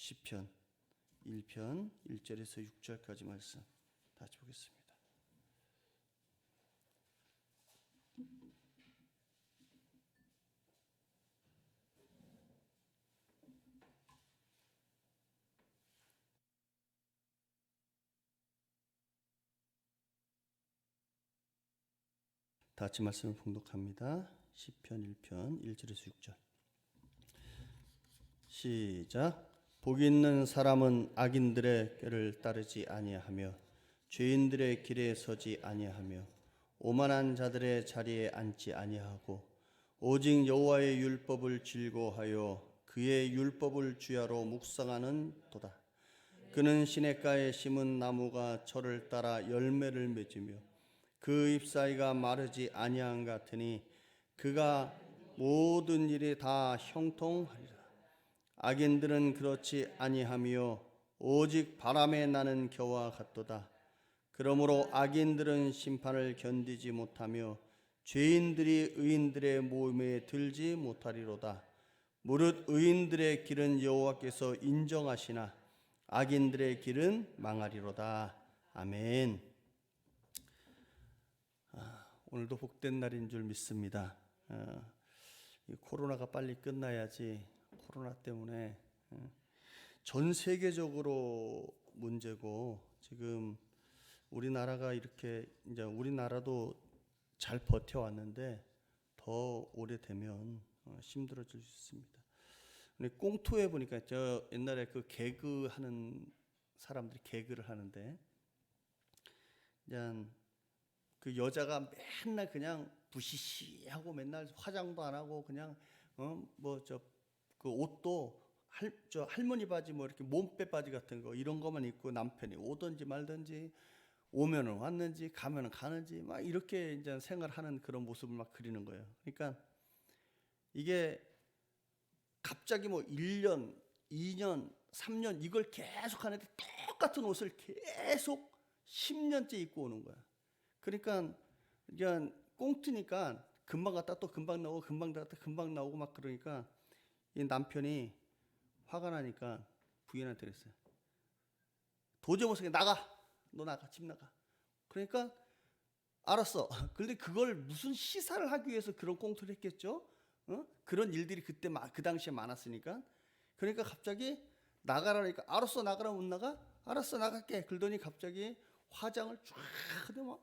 시편 1편 1절에서 6절까지 말씀 다시 보겠습니다. 다 같이 말씀을 봉독합니다. 시편 1편 1절에서 6절. 시작. 복이 있는 사람은 악인들의 꾀를 따르지 아니하며 죄인들의 길에 서지 아니하며 오만한 자들의 자리에 앉지 아니하고 오직 여호와의 율법을 즐거워하여 그의 율법을 주야로 묵상하는 도다. 그는 시냇가에 심은 나무가 철을 따라 열매를 맺으며 그 잎사이가 마르지 아니한 같으니 그가 모든 일이 다 형통하리라. 악인들은 그렇지 아니하며 오직 바람에 나는 겨와 같도다. 그러므로 악인들은 심판을 견디지 못하며 죄인들이 의인들의 모임에 들지 못하리로다. 무릇 의인들의 길은 여호와께서 인정하시나 악인들의 길은 망하리로다. 아멘. 오늘도 복된 날인 줄 믿습니다. 이 코로나가 빨리 끝나야지. 코로나 때문에 전 세계적으로 문제고, 지금 우리나라가 이렇게 이제 우리나라도 잘 버텨왔는데 더 오래되면 힘들어질 수 있습니다. 근데 꽁투에 보니까 저 옛날에 그 개그 하는 사람들이 개그를 하는데, 그냥 그 여자가 맨날 그냥 부시시하고 맨날 화장도 안 하고 그냥 그 옷도 할머니 바지 뭐 이렇게 몸빼 바지 같은 거 이런 것만 입고 남편이 오든지 말든지 오면은 왔는지 가면은 가는지 막 이렇게 이제 생활하는 그런 모습을 막 그리는 거예요. 그러니까 이게 갑자기 뭐 1년, 2년, 3년 이걸 계속 하는데 똑같은 옷을 계속 10년째 입고 오는 거야. 그러니까 그냥 꽁트니까 금방 갔다 또 금방 나오고 금방 갔다 금방 나오고 막 그러니까 이 남편이 화가 나니까 부인한테 그랬어요. 도저히 못 살게 나가. 너 나가. 집 나가. 그러니까 알았어. 그런데 그걸 무슨 시사를 하기 위해서 그런 꽁트를 했겠죠? 그런 일들이 그때 그 당시에 많았으니까. 그러니까 갑자기 나가라니까 알았어 나가라. 못 나가? 알았어 나갈게. 그러더니 갑자기 화장을 쫙 하더니 막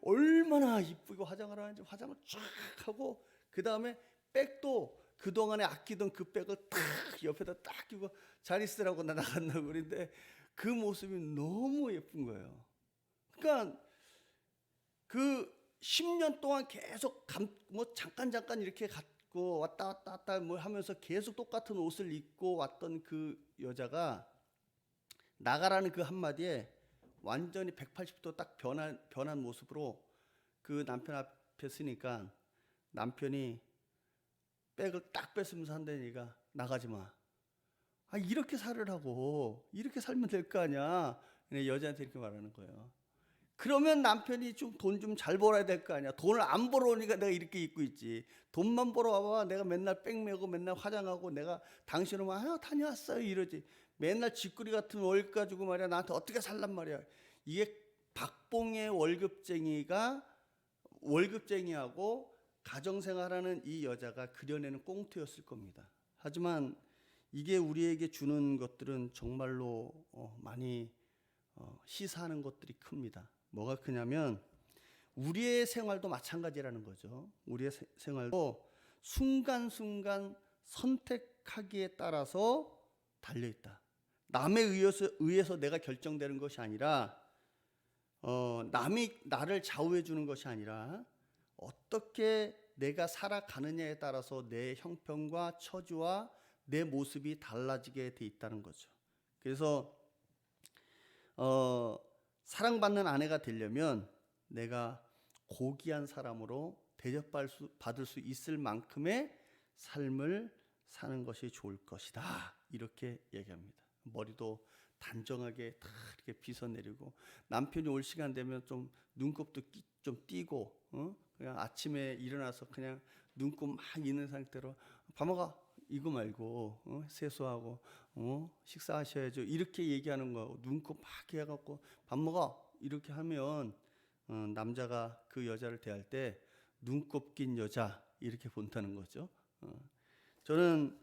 얼마나 이쁘게 화장을 하는지 화장을 쫙 하고 그 다음에 백도 그동안에 아끼던 그 백을 딱 옆에다 딱 끼고 잘 있으라고 나간다고 그러는데 그 모습이 너무 예쁜 거예요. 그러니까 그 10년 동안 계속 뭐 잠깐 이렇게 갖고 왔다 뭐 하면서 계속 똑같은 옷을 입고 왔던 그 여자가 나가라는 그 한마디에 완전히 180도 딱 변한 모습으로 그 남편 앞에 서니까 남편이 백을 딱 뺏으면서 한다니까 나가지 마. 이렇게 살으라고. 이렇게 살면 될 거 아니야. 여자한테 이렇게 말하는 거예요. 그러면 남편이 좀 돈 좀 잘 벌어야 될 거 아니야. 돈을 안 벌어오니까 내가 이렇게 입고 있지. 돈만 벌어와봐. 내가 맨날 백 메고 맨날 화장하고 내가 당신은 다녀왔어요 이러지. 맨날 쥐꾸리 같은 월급 가지고 말이야 나한테 어떻게 살란 말이야. 이게 박봉의 월급쟁이하고 가정생활하는 이 여자가 그려내는 꽁트였을 겁니다. 하지만 이게 우리에게 주는 것들은 정말로 많이 시사하는 것들이 큽니다. 뭐가 크냐면 우리의 생활도 마찬가지라는 거죠. 우리의 생활도 순간순간 선택하기에 따라서 달려있다. 남에 의해서 내가 결정되는 것이 아니라 남이 나를 좌우해 주는 것이 아니라 어떻게 내가 살아가느냐에 따라서 내 형편과 처지와 내 모습이 달라지게 돼 있다는 거죠. 그래서 사랑받는 아내가 되려면 내가 고귀한 사람으로 대접받을 수 있을 만큼의 삶을 사는 것이 좋을 것이다. 이렇게 얘기합니다. 머리도 단정하게 다 이렇게 빗어내리고 남편이 올 시간 되면 좀 눈곱도 좀 띄고 그냥 아침에 일어나서 그냥 눈곱 막 있는 상태로 밥 먹어 이거 말고 세수하고 식사하셔야죠. 이렇게 얘기하는 거 눈코 막 해갖고 밥 먹어 이렇게 하면 남자가 그 여자를 대할 때 눈곱 낀 여자 이렇게 본다는 거죠. 저는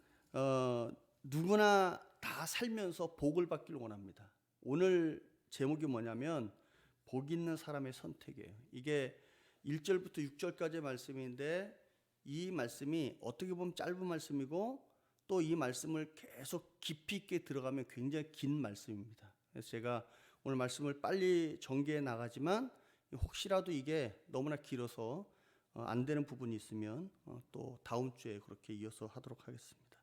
누구나 다 살면서 복을 받기를 원합니다. 오늘 제목이 뭐냐면 복 있는 사람의 선택이에요. 이게 1절부터 6절까지의 말씀인데 이 말씀이 어떻게 보면 짧은 말씀이고 또 이 말씀을 계속 깊이 있게 들어가면 굉장히 긴 말씀입니다. 그래서 제가 오늘 말씀을 빨리 전개해 나가지만 혹시라도 이게 너무나 길어서 안 되는 부분이 있으면 또 다음 주에 그렇게 이어서 하도록 하겠습니다.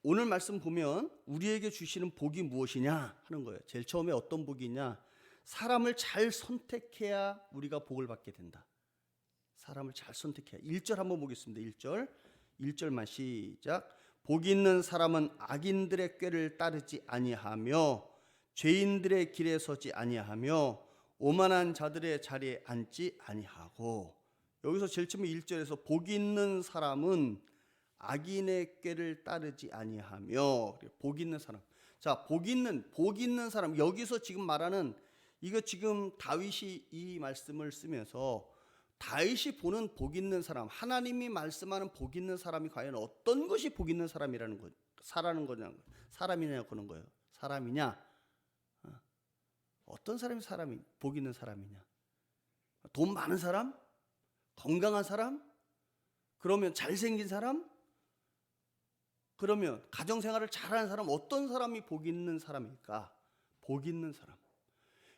오늘 말씀 보면 우리에게 주시는 복이 무엇이냐 하는 거예요. 제일 처음에 어떤 복이 있냐? 사람을 잘 선택해야 우리가 복을 받게 된다. 사람을 잘 선택해야. 1절 한번 보겠습니다. 1절만 시작. 복 있는 사람은 악인들의 꾀를 따르지 아니하며 죄인들의 길에 서지 아니하며 오만한 자들의 자리에 앉지 아니하고. 여기서 제일 처음에 1절에서 복 있는 사람은 악인의 꾀를 따르지 아니하며. 복 있는 사람. 자, 복 있는 사람. 여기서 지금 말하는 이거 지금 다윗이 이 말씀을 쓰면서 다윗이 보는 복 있는 사람, 하나님이 말씀하는 복 있는 사람이 과연 어떤 것이 복 있는 사람이라는 거, 사람이냐 그런 거예요. 사람이냐? 어떤 사람이 복 있는 사람이냐? 돈 많은 사람? 건강한 사람? 그러면 잘생긴 사람? 그러면 가정생활을 잘하는 사람? 어떤 사람이 복 있는 사람일까? 복 있는 사람.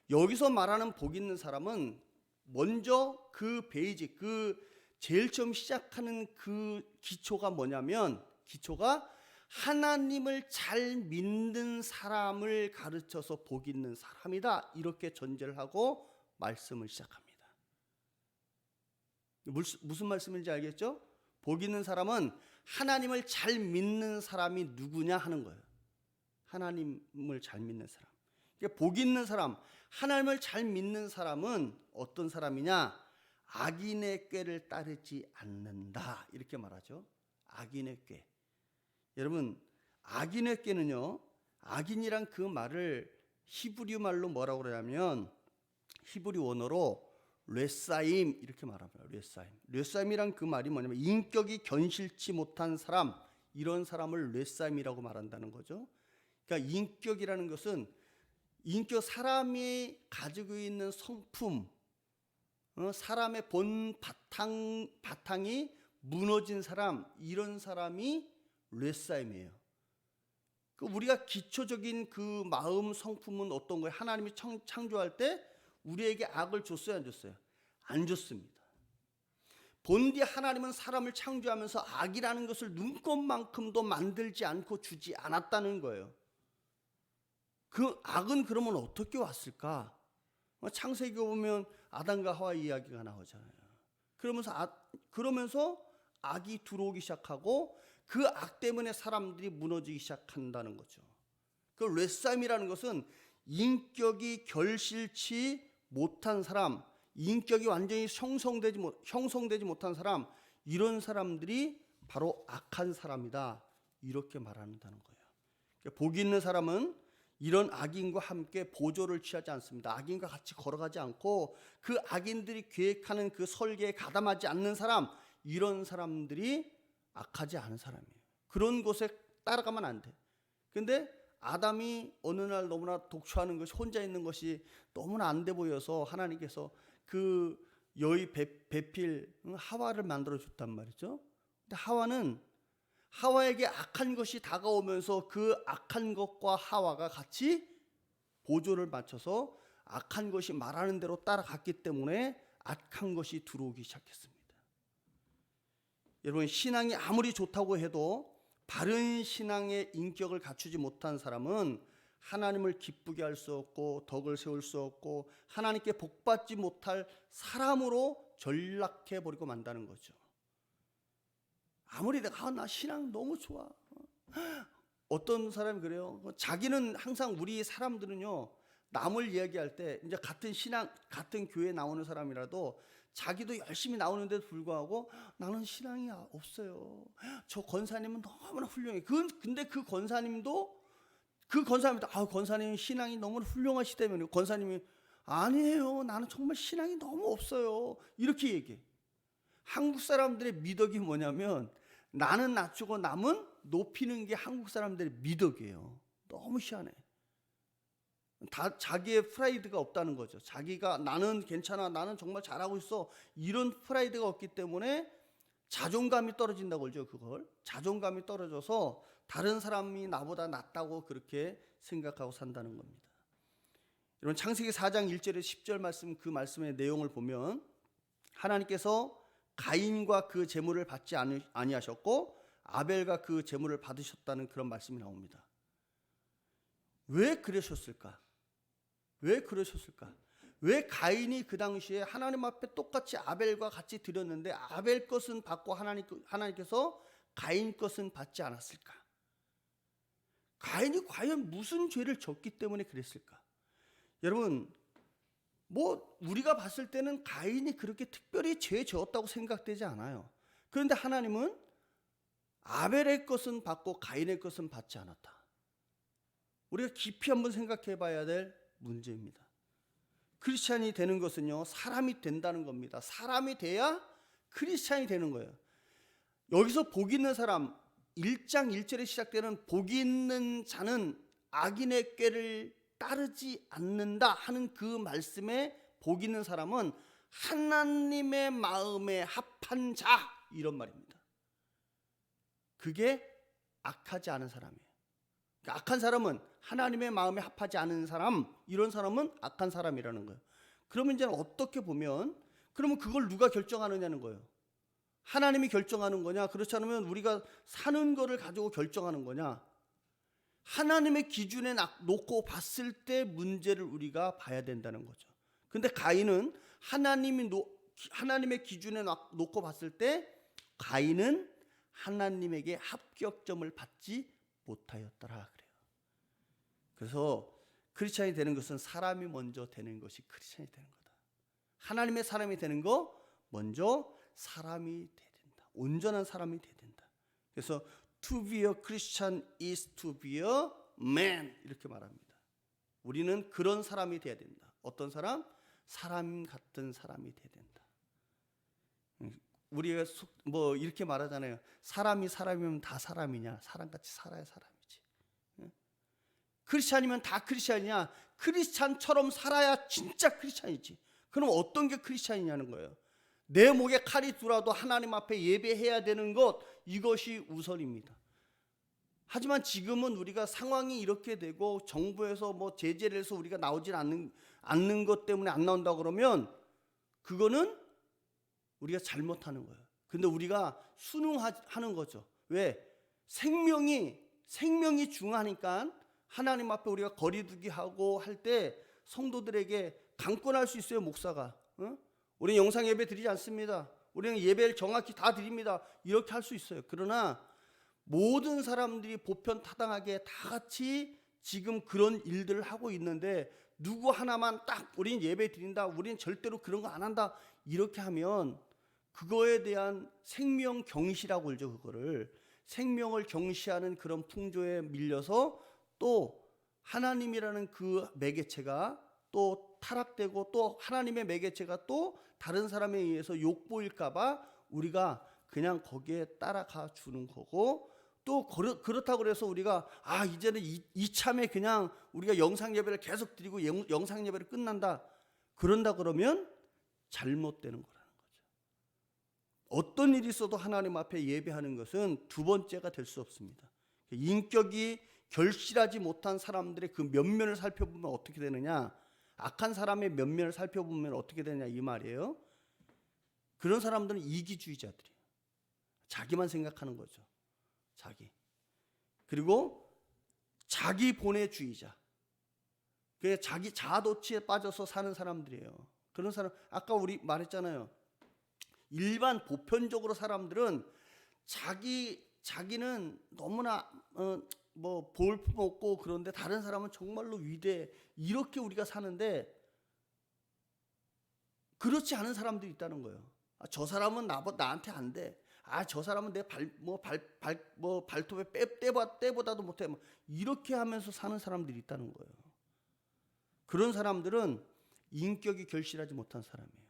여기서 말하는 복 있는 사람은 먼저 그 베이직, 그 제일 처음 시작하는 그 기초가 뭐냐면 기초가 하나님을 잘 믿는 사람을 가르쳐서 복 있는 사람이다. 이렇게 전제를 하고 말씀을 시작합니다. 무슨 말씀인지 알겠죠? 복 있는 사람은 하나님을 잘 믿는 사람이 누구냐 하는 거예요. 하나님을 잘 믿는 사람. 그러니까 복 있는 사람, 하나님을 잘 믿는 사람은 어떤 사람이냐? 악인의 꾀를 따르지 않는다. 이렇게 말하죠. 악인의 꾀. 여러분, 악인의 꾀는요, 악인이란 그 말을 히브리 말로 뭐라고 그러냐면 히브리 원어로 뢰사임 이렇게 말합니다. 뢰사임이란 그 말이 뭐냐면 인격이 견실치 못한 사람, 이런 사람을 뢰사임이라고 말한다는 거죠. 그러니까 인격이라는 것은 사람이 가지고 있는 성품, 사람의 본 바탕이 무너진 사람, 이런 사람이 뢰사임이에요. 우리가 기초적인 그 마음 성품은 어떤 거예요? 하나님이 창조할 때 우리에게 악을 줬어요, 안 줬어요? 안 줬습니다. 본디 하나님은 사람을 창조하면서 악이라는 것을 눈꼽만큼도 만들지 않고 주지 않았다는 거예요. 그 악은 그러면 어떻게 왔을까? 창세기 보면 아담과 하와 이야기가 나오잖아요. 그러면서 악이 들어오기 시작하고 그 악 때문에 사람들이 무너지기 시작한다는 거죠. 그 뢰사임이라는 것은 인격이 결실치 못한 사람, 인격이 완전히 형성되지 못한 사람, 이런 사람들이 바로 악한 사람이다. 이렇게 말한다는 거예요. 그러니까 복 있는 사람은 이런 악인과 함께 보조를 취하지 않습니다. 악인과 같이 걸어가지 않고 그 악인들이 계획하는 그 설계에 가담하지 않는 사람, 이런 사람들이 악하지 않은 사람이에요. 그런 곳에 따라가면 안 돼. 근데 아담이 어느 날 너무나 독초하는 것이, 혼자 있는 것이 너무나 안 돼 보여서 하나님께서 그 여의 배필 하와를 만들어 줬단 말이죠. 근데 하와에게 악한 것이 다가오면서 그 악한 것과 하와가 같이 보조를 맞춰서 악한 것이 말하는 대로 따라갔기 때문에 악한 것이 들어오기 시작했습니다. 여러분, 신앙이 아무리 좋다고 해도 바른 신앙의 인격을 갖추지 못한 사람은 하나님을 기쁘게 할 수 없고 덕을 세울 수 없고 하나님께 복받지 못할 사람으로 전락해 버리고 만다는 거죠. 아무리 내가 나 신앙 너무 좋아. 어떤 사람이 그래요. 자기는 항상 우리 사람들은요, 남을 이야기할 때 이제 같은 교회 나오는 사람이라도 자기도 열심히 나오는데도 불구하고 나는 신앙이 없어요. 저 권사님은 너무나 훌륭해. 근데 그 권사님도 권사님 신앙이 너무 훌륭하시다면 권사님이 아니에요. 나는 정말 신앙이 너무 없어요. 이렇게 얘기해. 한국 사람들의 미덕이 뭐냐면 나는 낮추고 남은 높이는 게 한국 사람들의 미덕이에요. 너무 희한해. 다 자기의 프라이드가 없다는 거죠. 자기가 나는 괜찮아, 나는 정말 잘하고 있어, 이런 프라이드가 없기 때문에 자존감이 떨어진다고 그러죠. 그걸 자존감이 떨어져서 다른 사람이 나보다 낫다고 그렇게 생각하고 산다는 겁니다. 여러분 창세기 4장 1절에 10절 말씀, 그 말씀의 내용을 보면 하나님께서 가인과 그 제물을 받지 아니하셨고 아벨과 그 제물을 받으셨다는 그런 말씀이 나옵니다. 왜 그러셨을까? 왜 그러셨을까? 왜 가인이 그 당시에 하나님 앞에 똑같이 아벨과 같이 드렸는데 아벨 것은 받고 하나님께서 가인 것은 받지 않았을까? 가인이 과연 무슨 죄를 졌기 때문에 그랬을까? 여러분, 뭐 우리가 봤을 때는 가인이 그렇게 특별히 죄 지었다고 생각되지 않아요. 그런데 하나님은 아벨의 것은 받고 가인의 것은 받지 않았다. 우리가 깊이 한번 생각해 봐야 될 문제입니다. 크리스찬이 되는 것은요, 사람이 된다는 겁니다. 사람이 돼야 크리스찬이 되는 거예요. 여기서 복 있는 사람, 1장 1절에 시작되는 복 있는 자는 악인의 꾀를 따르지 않는다 하는 그 말씀에 복 있는 사람은 하나님의 마음에 합한 자, 이런 말입니다. 그게 악하지 않은 사람이에요. 그러니까 악한 사람은 하나님의 마음에 합하지 않은 사람, 이런 사람은 악한 사람이라는 거예요. 그러면 이제 어떻게 보면, 그러면 그걸 누가 결정하느냐는 거예요. 하나님이 결정하는 거냐, 그렇지 않으면 우리가 사는 거를 가지고 결정하는 거냐. 하나님의 기준에 놓고 봤을 때 문제를 우리가 봐야 된다는 거죠. 근데 가인은 하나님의 기준에 놓고 봤을 때 가인은 하나님에게 합격점을 받지 못하였더라 그래요. 그래서 크리스찬이 되는 것은 사람이 먼저 되는 것이 크리스찬이 되는 거다. 하나님의 사람이 되는 거 먼저 사람이 돼야 된다. 온전한 사람이 돼야 된다. 그래서 to be a Christian is to be a man, 이렇게 말합니다. 우리는 그런 사람이 돼야 된다. 어떤 사람? 사람 같은 사람이 돼야 된다. 우리가 뭐 이렇게 말하잖아요. 사람이 사람이면 다 사람이냐? 사람같이 살아야 사람이지. 크리스찬이면 다 크리스찬이냐? 크리스찬처럼 살아야 진짜 크리스찬이지. 그럼 어떤 게 크리스찬이냐는 거예요. 내 목에 칼이 들어도 하나님 앞에 예배해야 되는 것, 이것이 우선입니다. 하지만 지금은 우리가 상황이 이렇게 되고 정부에서 뭐 제재를 해서 우리가 나오질 않는 것 때문에 안 나온다 그러면 그거는 우리가 잘못하는 거예요. 근데 우리가 순응하는 거죠. 왜? 생명이 중요하니까 하나님 앞에 우리가 거리두기 하고 할 때 성도들에게 강권할 수 있어요, 목사가. 우리는 영상 예배 드리지 않습니다. 우리는 예배를 정확히 다 드립니다. 이렇게 할 수 있어요. 그러나 모든 사람들이 보편타당하게 다 같이 지금 그런 일들을 하고 있는데 누구 하나만 딱 우린 예배 드린다, 우린 절대로 그런 거 안 한다, 이렇게 하면 그거에 대한 생명 경시라고 그러죠. 그거를 생명을 경시하는 그런 풍조에 밀려서 또 하나님이라는 그 매개체가 또 타락되고 또 하나님의 매개체가 또 다른 사람에 의해서 욕보일까봐 우리가 그냥 거기에 따라가 주는 거고, 또 그렇다고 해서 우리가 이제는 이참에 그냥 우리가 영상 예배를 계속 드리고 영상 예배를 끝난다, 그런다 그러면 잘못되는 거라는 거죠. 어떤 일이 있어도 하나님 앞에 예배하는 것은 두 번째가 될 수 없습니다. 인격이 결실하지 못한 사람들의 그 면면을 살펴보면 어떻게 되느냐, 악한 사람의 면면을 살펴보면 어떻게 되느냐, 이 말이에요. 그런 사람들은 이기주의자들이에요. 자기만 생각하는 거죠. 자기. 그리고 자기 본애주의자. 그게 자기 자아도취에 빠져서 사는 사람들이에요. 그런 사람, 아까 우리 말했잖아요. 일반 보편적으로 사람들은 자기는 너무나 뭐 볼품 없고 그런데 다른 사람은 정말로 위대해, 이렇게 우리가 사는데 그렇지 않은 사람들이 있다는 거예요. 아, 저 사람은 나한테 안 돼. 아, 저 사람은 내 발톱에 때보다도 못해. 뭐 이렇게 하면서 사는 사람들이 있다는 거예요. 그런 사람들은 인격이 결실하지 못한 사람이에요.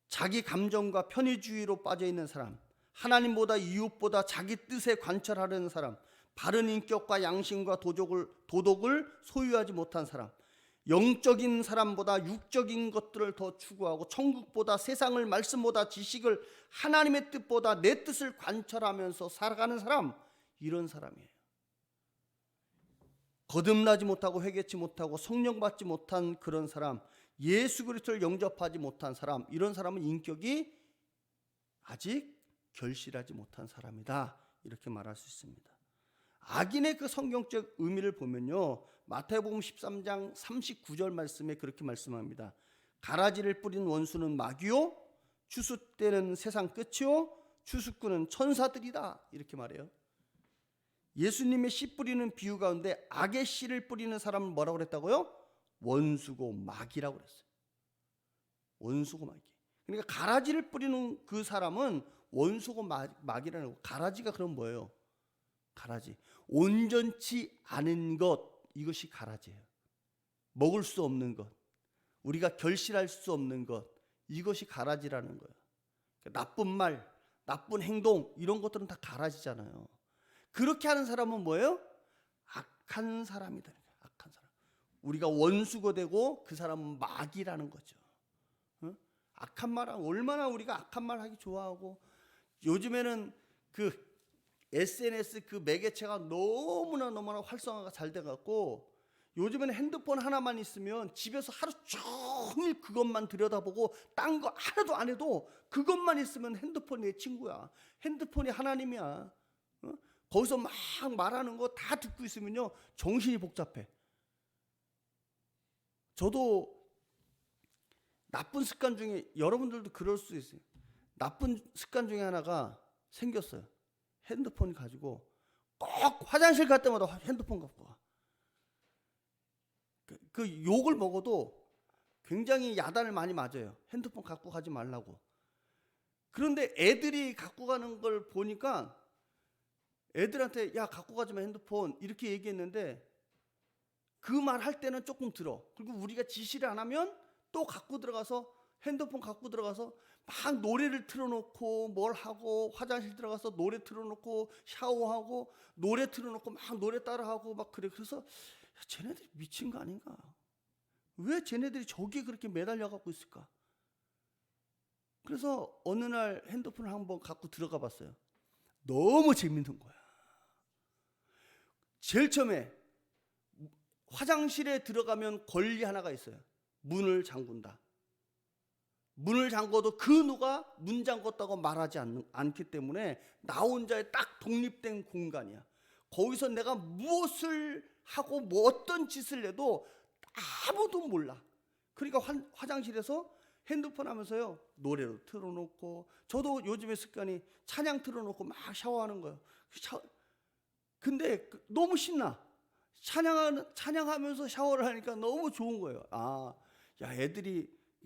자기 감정과 편의주의로 빠져 있는 사람, 하나님보다 이웃보다 자기 뜻에 관철하려는 사람, 바른 인격과 양심과 도덕을 소유하지 못한 사람, 영적인 사람보다 육적인 것들을 더 추구하고 천국보다 세상을, 말씀보다 지식을, 하나님의 뜻보다 내 뜻을 관철하면서 살아가는 사람, 이런 사람이에요. 거듭나지 못하고 회개치 못하고 성령 받지 못한 그런 사람, 예수 그리스도를 영접하지 못한 사람, 이런 사람은 인격이 아직 결실하지 못한 사람이다, 이렇게 말할 수 있습니다. 악인의 그 성경적 의미를 보면요, 마태복음 13장 39절 말씀에 그렇게 말씀합니다. 가라지를 뿌린 원수는 마귀요, 추수 때는 세상 끝이요, 추수꾼은 천사들이다, 이렇게 말해요. 예수님의 씨 뿌리는 비유 가운데 악의 씨를 뿌리는 사람은 뭐라고 그랬다고요? 원수고 마귀라고 그랬어요. 원수고 마귀. 그러니까 가라지를 뿌리는 그 사람은 원수고 마귀라는 거. 가라지가 그럼 뭐예요? 가라지. 온전치 않은 것, 이것이 가라지예요. 먹을 수 없는 것, 우리가 결실할 수 없는 것, 이것이 가라지라는 거예요. 나쁜 말, 나쁜 행동, 이런 것들은 다 가라지잖아요. 그렇게 하는 사람은 뭐예요? 악한 사람이다. 악한 사람. 우리가 원수가 되고 그 사람은 마귀라는 거죠. 악한 말, 얼마나 우리가 악한 말 하기 좋아하고, 요즘에는 그 SNS 그 매개체가 너무나 활성화가 잘 돼갖고, 요즘에는 핸드폰 하나만 있으면 집에서 하루 종일 그것만 들여다보고 딴 거 하나도 안 해도 그것만 있으면 핸드폰이 내 친구야. 핸드폰이 하나님이야. 거기서 막 말하는 거 다 듣고 있으면요, 정신이 복잡해. 저도 나쁜 습관 중에, 여러분들도 그럴 수 있어요. 나쁜 습관 중에 하나가 생겼어요. 핸드폰 가지고 꼭 화장실 갈 때마다 핸드폰 갖고 가. 그 욕을 먹어도 굉장히 야단을 많이 맞아요. 핸드폰 갖고 가지 말라고. 그런데 애들이 갖고 가는 걸 보니까 애들한테 야, 갖고 가지 마 핸드폰, 이렇게 얘기했는데 그 말 할 때는 조금 들어. 그리고 우리가 지시를 안 하면 또 갖고 들어가서, 핸드폰 갖고 들어가서 막 노래를 틀어놓고 뭘 하고, 화장실 들어가서 노래 틀어놓고 샤워하고 노래 틀어놓고 막 노래 따라하고 막 그래. 그래서 야, 쟤네들이 미친 거 아닌가? 왜 쟤네들이 저기에 그렇게 매달려 갖고 있을까? 그래서 어느 날 핸드폰을 한번 갖고 들어가 봤어요. 너무 재밌는 거야. 제일 처음에 화장실에 들어가면 권리 하나가 있어요. 문을 잠근다. 문을 잠궈도 그 누가 문 잠궜다고 말하지 않기 때문에 나 혼자의 딱 독립된 공간이야. 거기서 내가 무엇을 하고 뭐 어떤 짓을 해도 아무도 몰라. 그러니까 화장실에서 핸드폰 하면서요, 노래로 틀어놓고, 저도 요즘에 습관이 찬양 틀어놓고 막 샤워하는 거예요. 근데 너무 신나. 찬양하면서 샤워를 하니까 너무 좋은 거예요. 아, 야,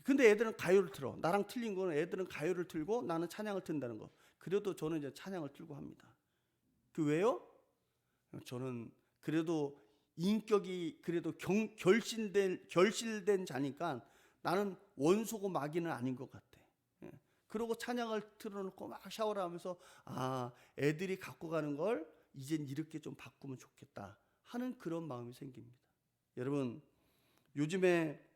근데 애들은 가요를 틀어. 나랑 틀린 거는 애들은 가요를 틀고 나는 찬양을 튼다는 거. 그래도 저는 이제 찬양을 틀고 합니다. 그 왜요? 저는 그래도 인격이 그래도 결실된 자니까 나는 원수고 마귀는 아닌 것 같아. 그러고 찬양을 틀어놓고 막 샤워를 하면서 아, 애들이 갖고 가는 걸 이젠 이렇게 좀 바꾸면 좋겠다 하는 그런 마음이 생깁니다. 여러분, 요즘에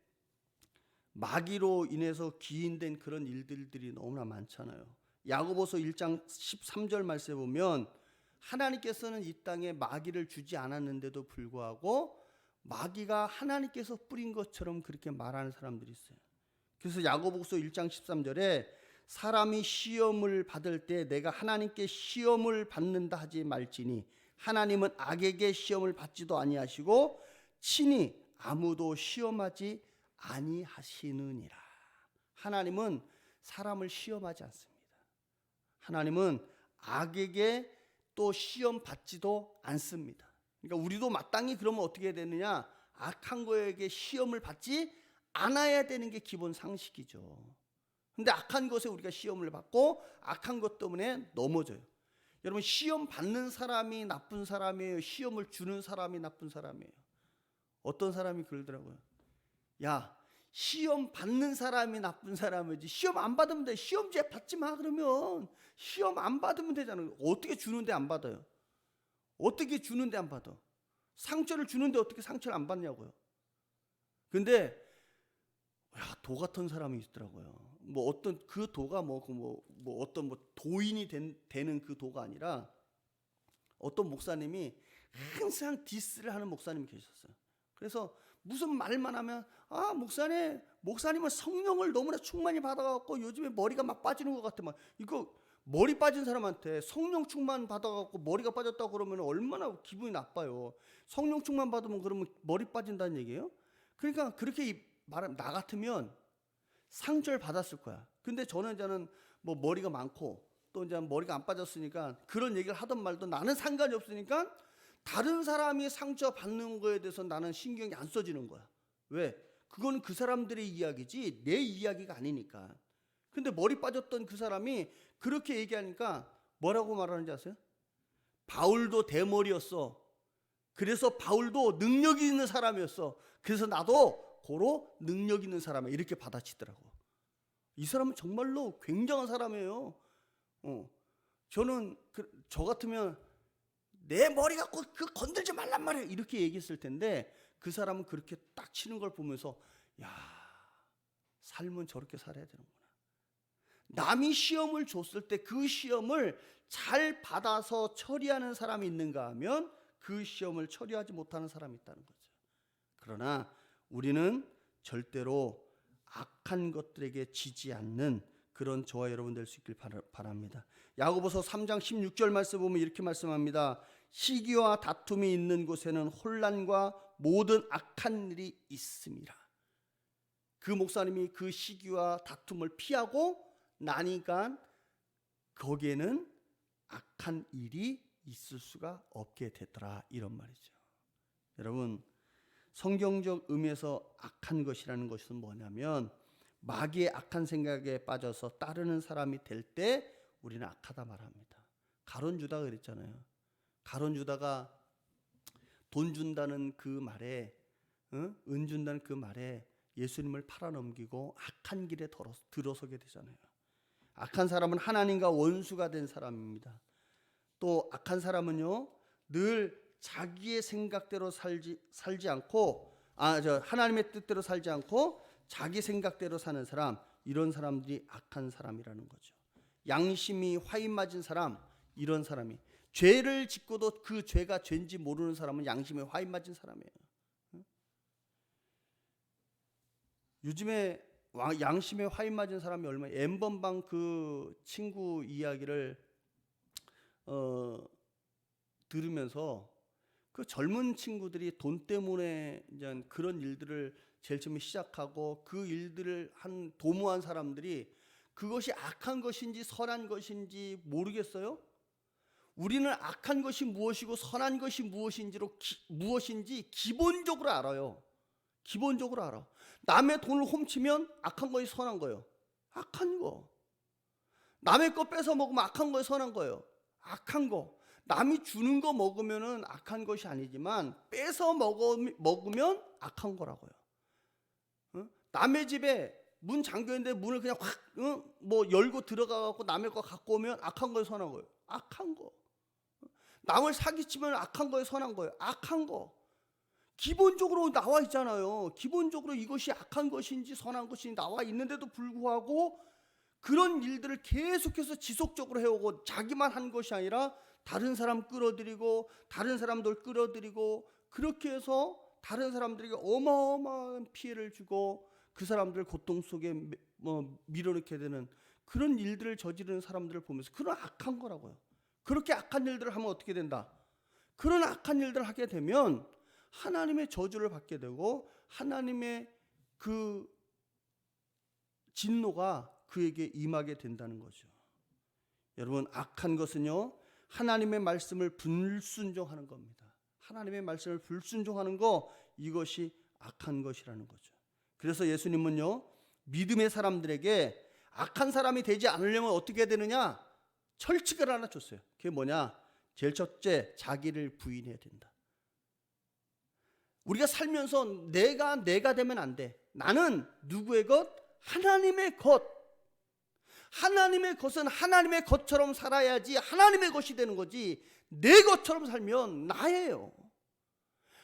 마귀로 인해서 기인된 그런 일들이 너무나 많잖아요. 야고보서 1장 13절 말씀에 보면 하나님께서는 이 땅에 마귀를 주지 않았는데도 불구하고 마귀가 하나님께서 뿌린 것처럼 그렇게 말하는 사람들이 있어요. 그래서 야고보서 1장 13절에 사람이 시험을 받을 때 내가 하나님께 시험을 받는다 하지 말지니 하나님은 악에게 시험을 받지도 아니하시고 친히 아무도 시험하지 아니하시느니라. 하나님은 사람을 시험하지 않습니다. 하나님은 악에게 또 시험 받지도 않습니다. 그러니까 우리도 마땅히 그러면 어떻게 해야 되느냐? 악한 거에게 시험을 받지 안아야 되는 게 기본 상식이죠. 근데 악한 것에 우리가 시험을 받고 악한 것 때문에 넘어져요. 여러분, 시험 받는 사람이 나쁜 사람이에요? 시험을 주는 사람이 나쁜 사람이에요? 어떤 사람이 그러더라고요. 야, 시험 받는 사람이 나쁜 사람이지 시험 안 받으면 돼. 시험제 받지 마. 그러면 시험 안 받으면 되잖아요. 어떻게 주는데 안 받아요? 어떻게 주는데 안 받아? 상처를 주는데 어떻게 상처를 안 받냐고요. 근데 도 같은 사람이 있더라고요. 뭐 어떤 그 도가 어떤 도인이 되는 그 도가 아니라 어떤 목사님이 항상 디스를 하는 목사님이 계셨어요. 그래서 무슨 말만 하면 목사님은 성령을 너무나 충만히 받아갖고 요즘에 머리가 막 빠지는 것 같아. 막 이거 머리 빠진 사람한테 성령 충만 받아갖고 머리가 빠졌다고 그러면 얼마나 기분이 나빠요. 성령 충만 받으면 그러면 머리 빠진다는 얘기예요? 그러니까 그렇게 말하면 나 같으면 상처를 받았을 거야. 근데 저는 뭐 머리가 많고 또 이제 머리가 안 빠졌으니까 그런 얘기를 하던 말도 나는 상관이 없으니까 다른 사람이 상처 받는 거에 대해서 나는 신경이 안 써지는 거야. 왜? 그거는 그 사람들의 이야기지 내 이야기가 아니니까. 근데 머리 빠졌던 그 사람이 그렇게 얘기하니까 뭐라고 말하는지 아세요? 바울도 대머리였어. 그래서 바울도 능력 있는 사람이었어. 그래서 나도 고로 능력 있는 사람이야. 이렇게 받아치더라고. 이 사람은 정말로 굉장한 사람이에요. 저는 저 같으면 내 머리 갖고 그 건들지 말란 말이야. 이렇게 얘기했을 텐데 그 사람은 그렇게 딱 치는 걸 보면서 야, 삶은 저렇게 살아야 되는구나. 남이 시험을 줬을 때 그 시험을 잘 받아서 처리하는 사람이 있는가 하면 그 시험을 처리하지 못하는 사람이 있다는 거죠. 그러나 우리는 절대로 악한 것들에게 지지 않는 그런 저와 여러분 될 수 있길 바랍니다. 야고보서 3장 16절 말씀 보면 이렇게 말씀합니다. 시기와 다툼이 있는 곳에는 혼란과 모든 악한 일이 있습니다. 그 목사님이 그 시기와 다툼을 피하고 나니까 거기에는 악한 일이 있을 수가 없게 됐더라, 이런 말이죠. 여러분, 성경적 의미에서 악한 것이라는 것은 뭐냐면 마귀의 악한 생각에 빠져서 따르는 사람이 될 때 우리는 악하다 말합니다. 가룟 유다가 그랬잖아요. 가룟 유다가 돈 준다는 그 말에, 은 준다는 그 말에 예수님을 팔아넘기고 악한 길에 들어서게 되잖아요. 악한 사람은 하나님과 원수가 된 사람입니다. 또 악한 사람은요, 늘 자기의 생각대로 살지 않고, 하나님의 뜻대로 살지 않고 자기 생각대로 사는 사람, 이런 사람들이 악한 사람이라는 거죠. 양심이 화인 맞은 사람, 이런 사람이, 죄를 짓고도 그 죄가 죄인지 모르는 사람은 양심이 화인 맞은 사람이에요. 요즘에 양심에 화인 맞은 사람이 얼마나, 엠번방 그 친구 이야기를 들으면서 그 젊은 친구들이 돈 때문에 이제 그런 일들을 제일 처음에 시작하고 그 일들을 도모한 사람들이 그것이 악한 것인지 선한 것인지 모르겠어요? 우리는 악한 것이 무엇이고 선한 것이 무엇인지 기본적으로 알아요. 기본적으로 알아. 남의 돈을 훔치면 악한 것이 선한 거예요. 악한 거. 남의 거 뺏어 먹으면 악한 거예요, 선한 거예요. 악한 거. 남이 주는 거 먹으면은 악한 것이 아니지만 뺏어 먹으면 악한 거라고요. 남의 집에 문 잠겨 있는데 문을 그냥 확 열고 들어가 갖고 남의 거 갖고 오면 악한 거예요, 선한 거예요. 악한 거. 남을 사기치면 악한 거예요, 선한 거예요. 악한 거. 기본적으로 나와 있잖아요. 기본적으로 이것이 악한 것인지 선한 것인지 나와 있는데도 불구하고 그런 일들을 계속해서 지속적으로 해오고 자기만 한 것이 아니라 다른 사람 끌어들이고 다른 사람들 끌어들이고 그렇게 해서 다른 사람들에게 어마어마한 피해를 주고 그 사람들을 고통 속에 밀어넣게 되는 그런 일들을 저지르는 사람들을 보면서 그런 악한 거라고요. 그렇게 악한 일들을 하면 어떻게 된다? 그런 악한 일들을 하게 되면 하나님의 저주를 받게 되고 하나님의 그 진노가 그에게 임하게 된다는 거죠. 여러분, 악한 것은요, 하나님의 말씀을 불순종하는 겁니다. 하나님의 말씀을 불순종하는 거, 이것이 악한 것이라는 거죠. 그래서 예수님은요, 믿음의 사람들에게 악한 사람이 되지 않으려면 어떻게 해야 되느냐? 철칙을 하나 줬어요. 그게 뭐냐? 제일 첫째, 자기를 부인해야 된다. 우리가 살면서 내가 되면 안 돼. 나는 누구의 것? 하나님의 것. 하나님의 것은 하나님의 것처럼 살아야지 하나님의 것이 되는 거지, 내 것처럼 살면 나예요.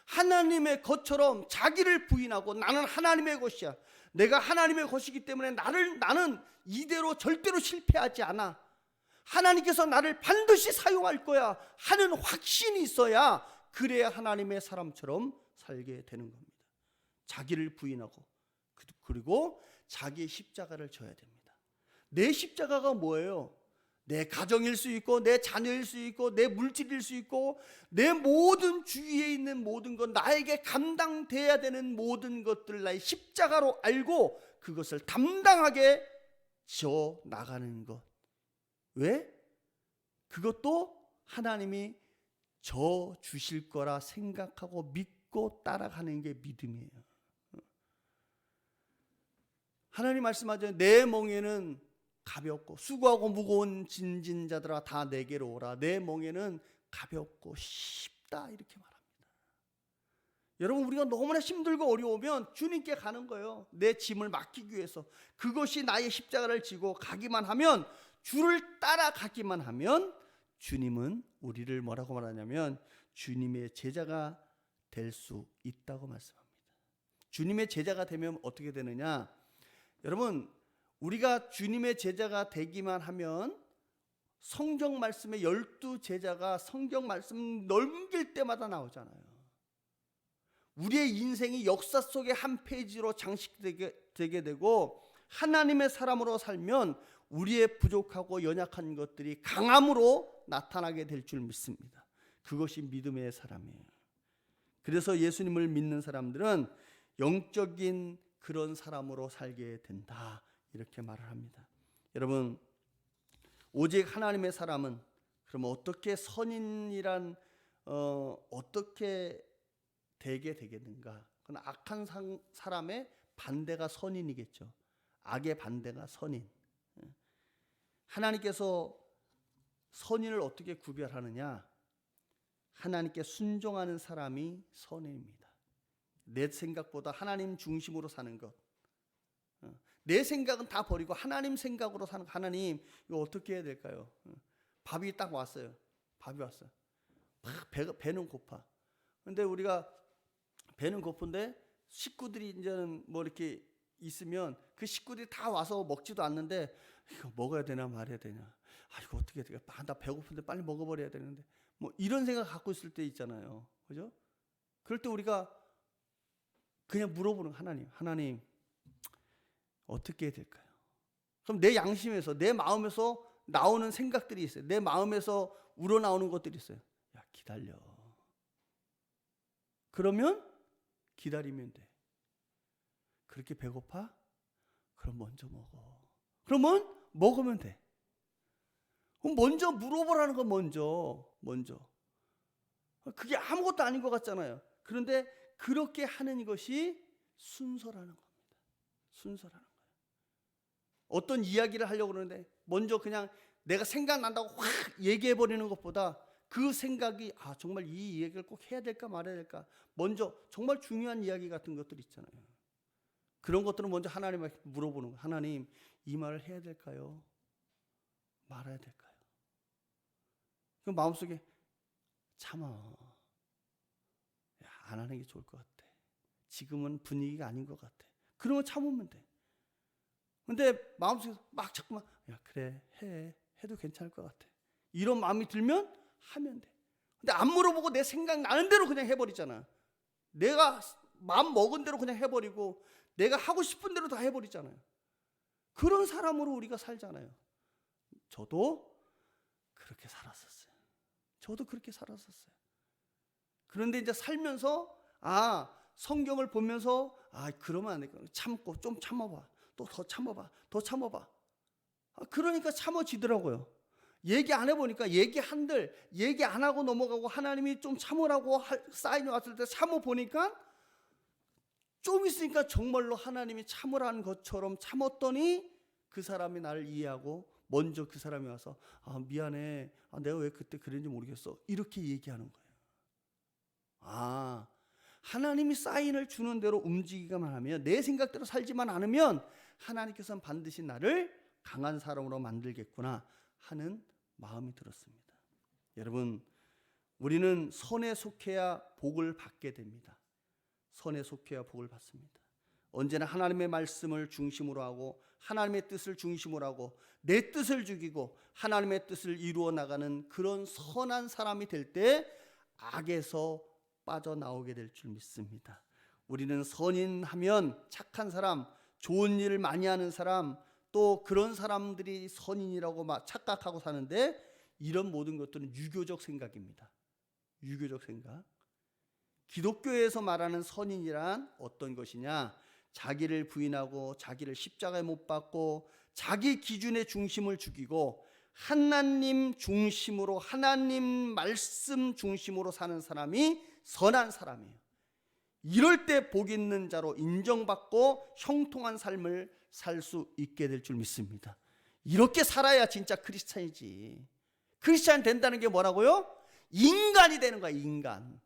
하나님의 것처럼 자기를 부인하고 나는 하나님의 것이야, 내가 하나님의 것이기 때문에 나는 이대로 절대로 실패하지 않아, 하나님께서 나를 반드시 사용할 거야 하는 확신이 있어야, 그래야 하나님의 사람처럼 살게 되는 겁니다. 자기를 부인하고, 그리고 자기의 십자가를 져야 됩니다. 내 십자가가 뭐예요? 내 가정일 수 있고, 내 자녀일 수 있고, 내 물질일 수 있고, 내 모든 주위에 있는 모든 것, 나에게 감당돼야 되는 모든 것들 나의 십자가로 알고 그것을 담당하게 지어 나가는 것. 왜? 그것도 하나님이 져 주실 거라 생각하고 믿고 따라가는 게 믿음이에요. 하나님 말씀하죠. 내 멍에는 가볍고 수고하고 무거운 짐진 자들아 다 내게로 오라. 내 멍에는 가볍고 쉽다, 이렇게 말합니다. 여러분, 우리가 너무나 힘들고 어려우면 주님께 가는 거예요. 내 짐을 맡기기 위해서. 그것이 나의 십자가를 지고 가기만 하면, 주를 따라가기만 하면, 주님은 우리를 뭐라고 말하냐면 주님의 제자가 될 수 있다고 말씀합니다. 주님의 제자가 되면 어떻게 되느냐? 여러분, 우리가 주님의 제자가 되기만 하면 성경 말씀에 12제자가 성경 말씀 넘길 때마다 나오잖아요. 우리의 인생이 역사 속의 한 페이지로 장식되게 되고, 하나님의 사람으로 살면 우리의 부족하고 연약한 것들이 강함으로 나타나게 될 줄 믿습니다. 그것이 믿음의 사람이에요. 그래서 예수님을 믿는 사람들은 영적인 그런 사람으로 살게 된다, 이렇게 말을 합니다. 여러분, 오직 하나님의 사람은 그러면 어떻게 선인이란 어떻게 되게 되겠는가? 그건 악한 사람의 반대가 선인이겠죠. 악의 반대가 선인. 하나님께서 선인을 어떻게 구별하느냐? 하나님께 순종하는 사람이 선인입니다. 내 생각보다 하나님 중심으로 사는 것. 내 생각은 다 버리고 하나님 생각으로 사는 것. 하나님, 이거 어떻게 해야 될까요? 밥이 딱 왔어요. 밥이 왔어요. 배는 고파. 근데 우리가 배는 고픈데 식구들이 이제는 뭐 이렇게 있으면 그 식구들이 다 와서 먹지도 않는데, 이거 먹어야 되나 말아야 되냐, 이거 어떻게 해야 될까, 나 배고픈데 빨리 먹어버려야 되는데, 뭐 이런 생각 갖고 있을 때 있잖아요. 그죠? 그럴 때 우리가 그냥 물어보는 하나님 어떻게 해야 될까요? 그럼 내 양심에서, 내 마음에서 나오는 생각들이 있어요. 내 마음에서 우러나오는 것들이 있어요. 야, 기다려. 그러면 기다리면 돼. 그렇게 배고파? 그럼 먼저 먹어. 그러면 먹으면 돼. 그럼 먼저 물어보라는 건 먼저. 그게 아무것도 아닌 것 같잖아요. 그런데 그렇게 하는 것이 순서라는 겁니다. 순서라는 거예요. 어떤 이야기를 하려고 그러는데 먼저 그냥 내가 생각난다고 확 얘기해버리는 것보다, 그 생각이 정말 이 이야기를 꼭 해야 될까 말아야 될까, 먼저 정말 중요한 이야기 같은 것들 있잖아요. 그런 것들은 먼저 하나님한테 물어보는 거예요. 하나님, 이 말을 해야 될까요? 말아야 될까요? 그 마음속에 참아. 안 하는 게 좋을 것 같아. 지금은 분위기가 아닌 것 같아. 그러면 참으면 돼. 근데 마음속에서 막 자꾸만 그래 해도 괜찮을 것 같아, 이런 마음이 들면 하면 돼. 근데 안 물어보고 내 생각 나는 대로 그냥 해버리잖아. 내가 마음 먹은 대로 그냥 해버리고 내가 하고 싶은 대로 다 해버리잖아요. 그런 사람으로 우리가 살잖아요. 저도 그렇게 살았었어요. 그런데 이제 살면서 성경을 보면서 그러면 안 되겠다. 참고 좀 참아봐. 또 더 참아봐. 그러니까 참아지더라고요. 얘기 안 해보니까 얘기 안 하고 넘어가고, 하나님이 좀 참으라고 사인이 왔을 때 참아보니까 좀 있으니까 정말로 하나님이 참으라는 것처럼 참았더니 그 사람이 나를 이해하고 먼저 그 사람이 와서 미안해, 내가 왜 그때 그랬는지 모르겠어, 이렇게 얘기하는 거예요. 하나님이 사인을 주는 대로 움직이기만 하면, 내 생각대로 살지만 않으면 하나님께서는 반드시 나를 강한 사람으로 만들겠구나 하는 마음이 들었습니다. 여러분, 우리는 선에 속해야 복을 받게 됩니다. 선에 속해야 복을 받습니다. 언제나 하나님의 말씀을 중심으로 하고 하나님의 뜻을 중심으로 하고 내 뜻을 죽이고 하나님의 뜻을 이루어 나가는 그런 선한 사람이 될 때 악에서 빠져나오게 될 줄 믿습니다. 우리는 선인하면 착한 사람, 좋은 일을 많이 하는 사람, 또 그런 사람들이 선인이라고 막 착각하고 사는데, 이런 모든 것들은 유교적 생각입니다. 유교적 생각. 기독교에서 말하는 선인이란 어떤 것이냐? 자기를 부인하고 자기를 십자가에 못 박고 자기 기준의 중심을 죽이고 하나님 중심으로, 하나님 말씀 중심으로 사는 사람이 선한 사람이에요. 이럴 때 복 있는 자로 인정받고 형통한 삶을 살 수 있게 될 줄 믿습니다. 이렇게 살아야 진짜 크리스찬이지. 크리스찬 된다는 게 뭐라고요? 인간이 되는 거야, 인간.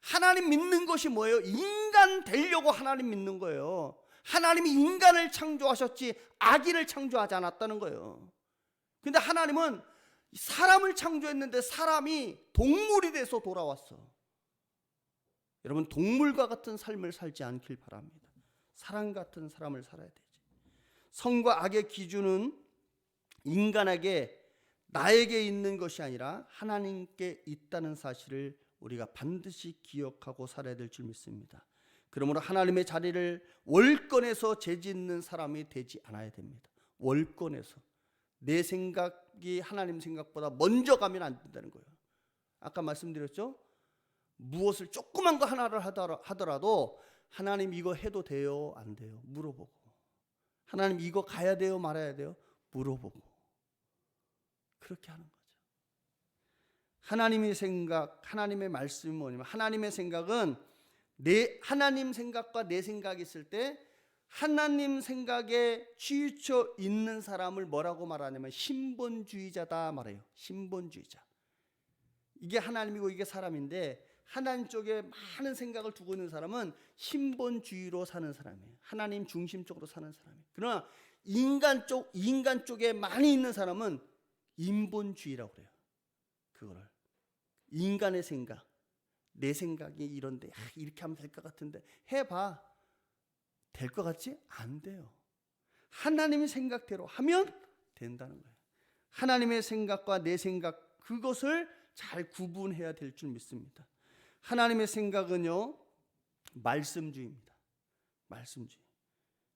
하나님 믿는 것이 뭐예요? 인간 되려고 하나님 믿는 거예요. 하나님이 인간을 창조하셨지 악인을 창조하지 않았다는 거예요. 근데 하나님은 사람을 창조했는데 사람이 동물이 돼서 돌아왔어. 여러분, 동물과 같은 삶을 살지 않길 바랍니다. 사람 같은 사람을 살아야 되지. 선과 악의 기준은 인간에게, 나에게 있는 것이 아니라 하나님께 있다는 사실을 우리가 반드시 기억하고 살아야 될 줄 믿습니다. 그러므로 하나님의 자리를 월권에서 재짓는 사람이 되지 않아야 됩니다. 월권에서 내 생각이 하나님 생각보다 먼저 가면 안 된다는 거예요. 아까 말씀드렸죠? 무엇을 조그만 거 하나를 하더라도 하나님 이거 해도 돼요? 안 돼요? 물어보고. 하나님 이거 가야 돼요? 말아야 돼요? 물어보고. 그렇게 하는 거죠. 하나님의 생각, 하나님의 말씀이 뭐냐면, 하나님의 생각은 하나님 생각과 내 생각이 있을 때 하나님 생각에 치우쳐 있는 사람을 뭐라고 말하냐면 신본주의자다 말해요. 신본주의자. 이게 하나님이고 이게 사람인데, 하나님 쪽에 많은 생각을 두고 있는 사람은 신본주의로 사는 사람이에요. 하나님 중심적으로 사는 사람이에요. 그러나 인간 쪽에 많이 있는 사람은 인본주의라고 그래요. 그거를 인간의 생각, 내 생각이 이런데 이렇게 하면 될 것 같은데 해봐. 될 것 같지? 안 돼요. 하나님의 생각대로 하면 된다는 거예요. 하나님의 생각과 내 생각, 그것을 잘 구분해야 될 줄 믿습니다. 하나님의 생각은요, 말씀주의입니다. 말씀주의.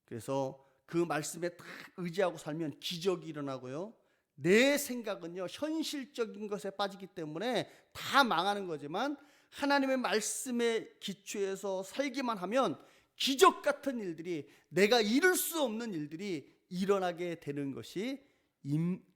그래서 그 말씀에 딱 의지하고 살면 기적이 일어나고요. 내 생각은요, 현실적인 것에 빠지기 때문에 다 망하는 거지만 하나님의 말씀에 기초해서 살기만 하면 기적 같은 일들이, 내가 이룰 수 없는 일들이 일어나게 되는 것이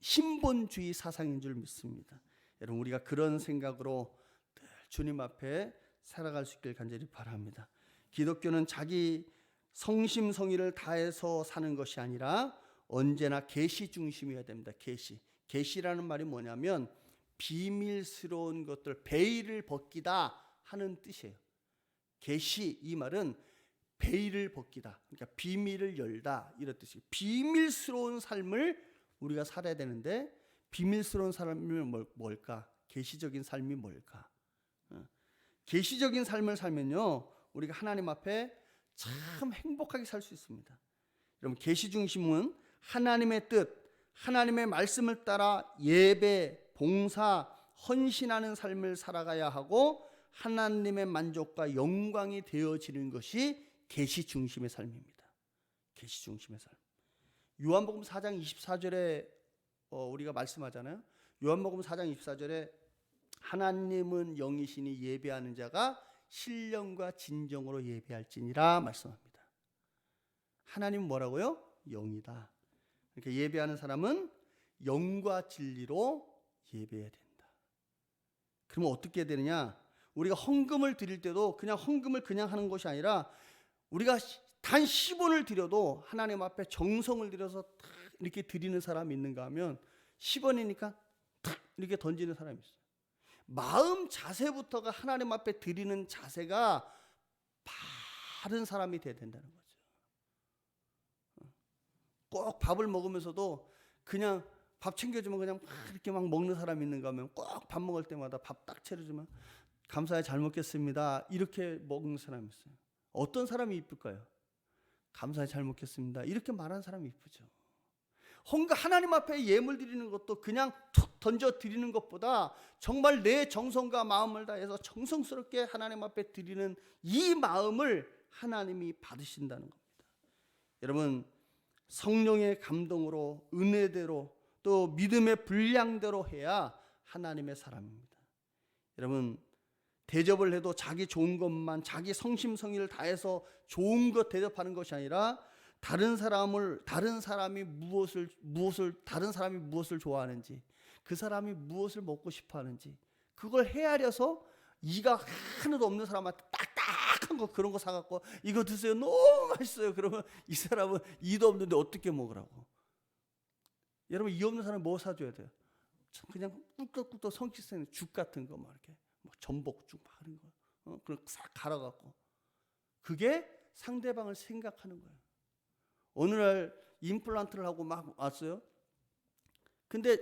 신본주의 사상인 줄 믿습니다. 여러분, 우리가 그런 생각으로 늘 주님 앞에 살아갈 수 있길 간절히 바랍니다. 기독교는 자기 성심성의를 다해서 사는 것이 아니라 언제나 계시 중심이어야 됩니다. 계시라는 말이 뭐냐면 비밀스러운 것들, 베일을 벗기다 하는 뜻이에요. 계시, 이 말은 베일을 벗기다, 그러니까 비밀을 열다, 이런 뜻이에요. 비밀스러운 삶을 우리가 살아야 되는데, 비밀스러운 삶이 뭘까? 계시적인 삶이 뭘까? 계시적인 삶을 살면요, 우리가 하나님 앞에 참 행복하게 살 수 있습니다. 여러분, 계시 중심은 하나님의 뜻, 하나님의 말씀을 따라 예배, 봉사, 헌신하는 삶을 살아가야 하고 하나님의 만족과 영광이 되어지는 것이 계시 중심의 삶입니다. 계시 중심의 삶. 요한복음 4장 24절에 우리가 말씀하잖아요. 요한복음 4장 24절에 하나님은 영이시니 예배하는 자가 신령과 진정으로 예배할지니라 말씀합니다. 하나님은 뭐라고요? 영이다. 그러니까 예배하는 사람은 영과 진리로 예배해야 된다. 그러면 어떻게 되느냐? 우리가 헌금을 드릴 때도 그냥 헌금을 그냥 하는 것이 아니라 우리가 단 10원을 드려도 하나님 앞에 정성을 들여서 탁 이렇게 드리는 사람이 있는가 하면 10원이니까 탁 이렇게 던지는 사람이 있어요. 마음 자세부터가 하나님 앞에 드리는 자세가 바른 사람이 돼야 된다는 거죠. 꼭 밥을 먹으면서도 그냥 밥 챙겨주면 그냥 막 이렇게 막 먹는 사람이 있는가 하면 꼭 밥 먹을 때마다 밥 딱 차려주면 감사히 잘 먹겠습니다 이렇게 먹는 사람이 있어요. 어떤 사람이 이쁠까요? 감사히 잘 먹겠습니다 이렇게 말하는 사람이 이쁘죠. 하나님 앞에 예물 드리는 것도 그냥 툭 던져 드리는 것보다 정말 내 정성과 마음을 다해서 정성스럽게 하나님 앞에 드리는 이 마음을 하나님이 받으신다는 겁니다. 여러분, 성령의 감동으로 은혜대로 또 믿음의 분량대로 해야 하나님의 사람입니다. 여러분, 대접을 해도 자기 좋은 것만, 자기 성심성의를 다해서 좋은 것 대접하는 것이 아니라 다른 사람이 무엇을 좋아하는지, 그 사람이 무엇을 먹고 싶어 하는지 그걸 헤아려서 이가 하나도 없는 사람한테 딱딱한 거 그런 거 사갖고 이거 드세요 너무 맛있어요. 그러면 이 사람은 이도 없는데 어떻게 먹으라고. 여러분, 이 없는 사람 뭐 사줘야 돼요? 그냥 꿀떡꿀떡 성취성 죽 같은 거 막 이렇게 전복죽 막 하는 거, 그걸 싹 갈아갖고. 그게 상대방을 생각하는 거예요. 어느 날 임플란트를 하고 막 왔어요. 근데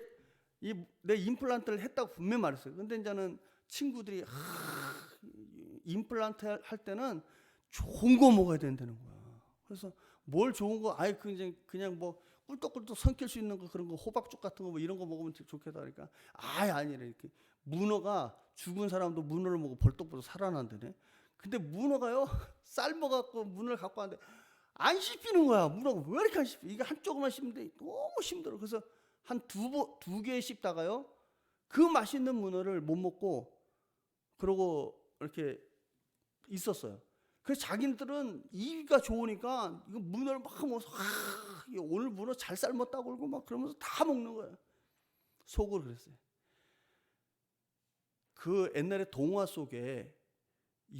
내 임플란트를 했다고 분명히 말했어요. 근데 이제는 친구들이 임플란트 할 때는 좋은 거 먹어야 된다는 거야. 그래서 뭘 좋은 거, 그냥 뭐 꿀떡꿀떡 삼킬 수 있는 거, 그런 거 호박죽 같은 거 뭐 이런 거 먹으면 좋겠다 하니까 아니래. 이렇게 문어가 죽은 사람도 문어를 먹고 벌떡벌떡 살아난다네. 근데 문어가요 삶아갖고 문어를 갖고 왔는데 안 씹히는 거야. 문어가 왜 이렇게 안 씹혀? 이게 한쪽만 씹는데 너무 힘들어. 그래서 한 두 개 씹다가요 그 맛있는 문어를 못 먹고 그러고 이렇게 있었어요. 그래서 자기들은 이가 좋으니까 이거 문어를 막 먹어서 오늘 문어 잘 삶았다고 그러고 막 그러면서 다 먹는 거예요. 속으로 그랬어요. 그 옛날에 동화 속에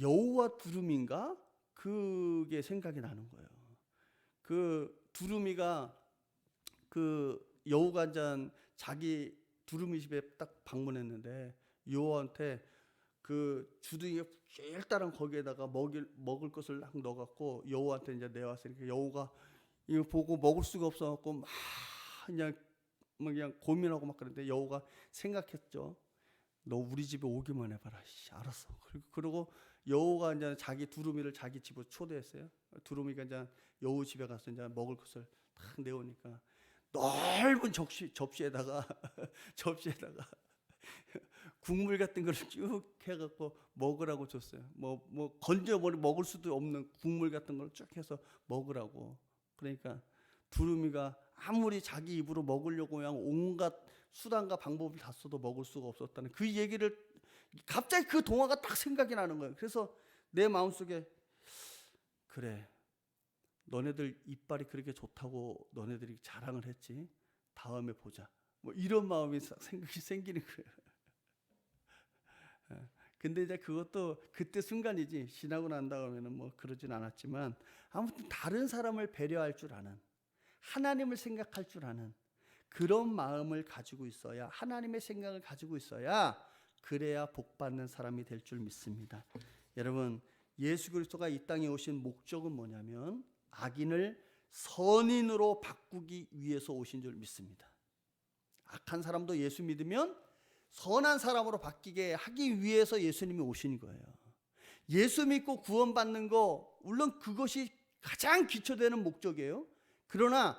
여우와 두루미인가 그게 생각이 나는 거예요. 그 두루미가 그 여우가 이제 자기 두루미 집에 딱 방문했는데 여우한테 그 주둥이가 길다란 거기에다가 먹을 것을 막 넣어갖고 여우한테 이제 내왔으니까 여우가 이거 보고 먹을 수가 없어갖고 막 그냥 고민하고 막 그랬는데 여우가 생각했죠. 너 우리 집에 오기만 해봐라. 알았어. 그리고 여우가 이제 자기 두루미를 자기 집으로 초대했어요. 두루미가 이제 여우 집에 가서 이제 먹을 것을 딱 내오니까 넓은 접시에다가 국물 같은 걸 쭉 해갖고 먹으라고 줬어요. 뭐 건져버리 먹을 수도 없는 국물 같은 걸 쭉 해서 먹으라고. 그러니까 두루미가 아무리 자기 입으로 먹으려고 그냥 온갖 수단과 방법을 다 써도 먹을 수가 없었다는 그 얘기를 갑자기 그 동화가 딱 생각이 나는 거예요. 그래서 내 마음속에 그래, 너네들 이빨이 그렇게 좋다고 너네들이 자랑을 했지. 다음에 보자. 뭐 이런 마음이 생각이 생기는 거예요. 근데 이제 그것도 그때 순간이지 지나고 난 다음에는 뭐 그러진 않았지만 아무튼 다른 사람을 배려할 줄 아는, 하나님을 생각할 줄 아는 그런 마음을 가지고 있어야, 하나님의 생각을 가지고 있어야 그래야 복받는 사람이 될 줄 믿습니다. 여러분, 예수 그리스도가 이 땅에 오신 목적은 뭐냐면 악인을 선인으로 바꾸기 위해서 오신 줄 믿습니다. 악한 사람도 예수 믿으면 선한 사람으로 바뀌게 하기 위해서 예수님이 오신 거예요. 예수 믿고 구원받는 거 물론 그것이 가장 기초되는 목적이에요. 그러나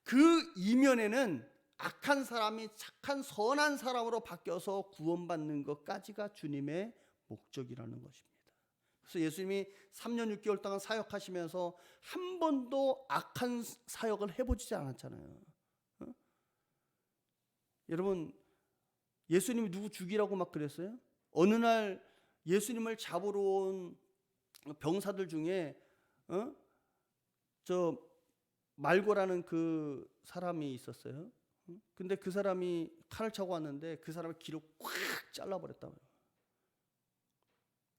그 이면에는 악한 사람이 착한 선한 사람으로 바뀌어서 구원받는 것까지가 주님의 목적이라는 것입니다. 그래서 예수님이 3년 6개월 동안 사역하시면서 한 번도 악한 사역을 해보지 않았잖아요. 여러분, 예수님이 누구 죽이라고 막 그랬어요? 어느 날 예수님을 잡으러 온 병사들 중에 저 말고라는 그 사람이 있었어요. 근데 그 사람이 칼을 차고 왔는데 그 사람의 귀를 꽉 잘라버렸다고요.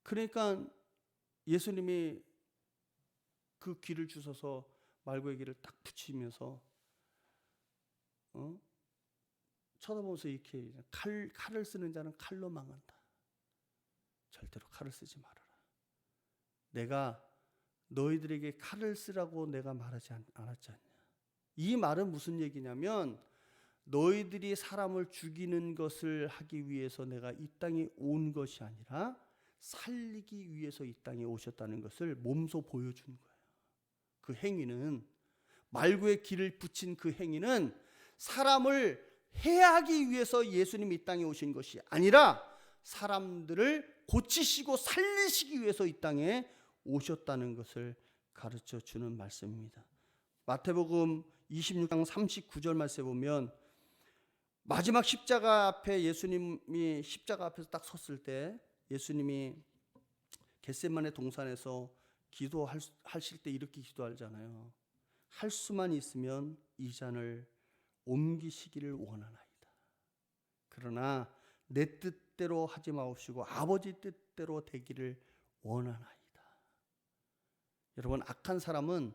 그러니까 예수님이 그 귀를 주셔서 말고의 귀를 딱 붙이면서 쳐다보면서 이렇게 칼을 쓰는 자는 칼로 망한다. 절대로 칼을 쓰지 말아라. 내가 너희들에게 칼을 쓰라고 내가 말하지 않았지 않냐. 이 말은 무슨 얘기냐면 너희들이 사람을 죽이는 것을 하기 위해서 내가 이 땅에 온 것이 아니라 살리기 위해서 이 땅에 오셨다는 것을 몸소 보여주는 거예요. 그 행위는, 말고의 귀를 붙인 그 행위는 사람을 해하기 위해서 예수님이 이 땅에 오신 것이 아니라 사람들을 고치시고 살리시기 위해서 이 땅에 오셨다는 것을 가르쳐 주는 말씀입니다. 마태복음 26장 39절 말씀에 보면 마지막 십자가 앞에 예수님이 십자가 앞에서 딱 섰을 때 예수님이 겟세마네 동산에서 기도하실 때 이렇게 기도하잖아요. 할 수만 있으면 이 잔을 옮기시기를 원하나이다. 그러나 내 뜻대로 하지 마옵시고 아버지 뜻대로 되기를 원하나이다. 여러분, 악한 사람은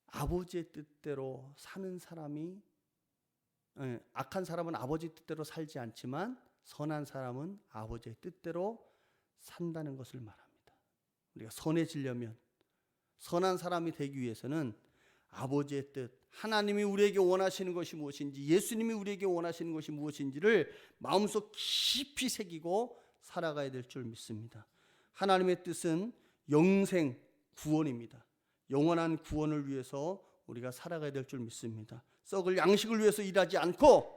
아버지의 뜻대로 사는 사람이, 악한 사람은 아버지 뜻대로 살지 않지만 선한 사람은 아버지의 뜻대로 산다는 것을 말합니다. 우리가 선해지려면, 선한 사람이 되기 위해서는 아버지의 뜻, 하나님이 우리에게 원하시는 것이 무엇인지, 예수님이 우리에게 원하시는 것이 무엇인지를 마음속 깊이 새기고 살아가야 될 줄 믿습니다. 하나님의 뜻은 영생, 구원입니다. 영원한 구원을 위해서 우리가 살아가야 될 줄 믿습니다. 썩을 양식을 위해서 일하지 않고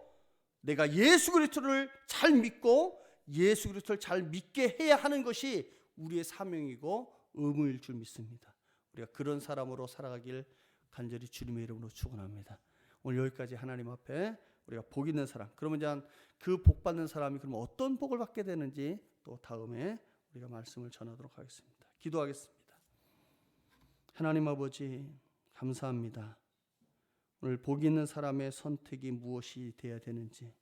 내가 예수 그리스도를 잘 믿고 예수 그리스도를 잘 믿게 해야 하는 것이 우리의 사명이고 의무일 줄 믿습니다. 우리가 그런 사람으로 살아가길 간절히 주님의 이름으로 축원합니다. 오늘 여기까지 하나님 앞에 우리가 복 있는 사람, 그러면 이제 그 복 받는 사람이 그러면 어떤 복을 받게 되는지 또 다음에 우리가 말씀을 전하도록 하겠습니다. 기도하겠습니다. 하나님 아버지, 감사합니다. 오늘 복 있는 사람의 선택이 무엇이 되어야 되는지,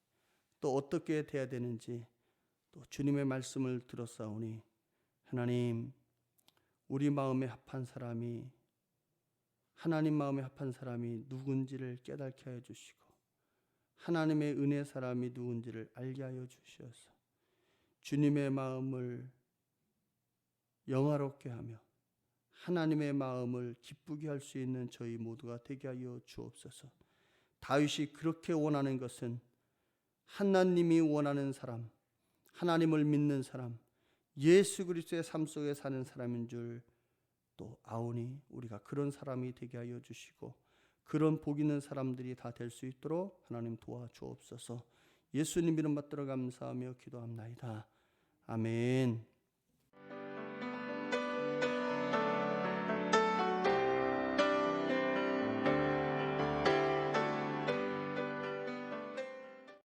또 어떻게 되어야 되는지 또 주님의 말씀을 들었사오니 하나님, 우리 마음에 합한 사람이, 하나님 마음에 합한 사람이 누군지를 깨닫게 하여 주시고 하나님의 은혜 사람이 누군지를 알게 하여 주시어서 주님의 마음을 영화롭게 하며 하나님의 마음을 기쁘게 할 수 있는 저희 모두가 되게 하여 주옵소서. 다윗이 그렇게 원하는 것은 하나님이 원하는 사람, 하나님을 믿는 사람, 예수 그리스도의 삶 속에 사는 사람인 줄 또 아오니 우리가 그런 사람이 되게 하여 주시고 그런 복 있는 사람들이 다 될 수 있도록 하나님 도와주옵소서. 예수님 이름 받들어 감사하며 기도합나이다. 아멘.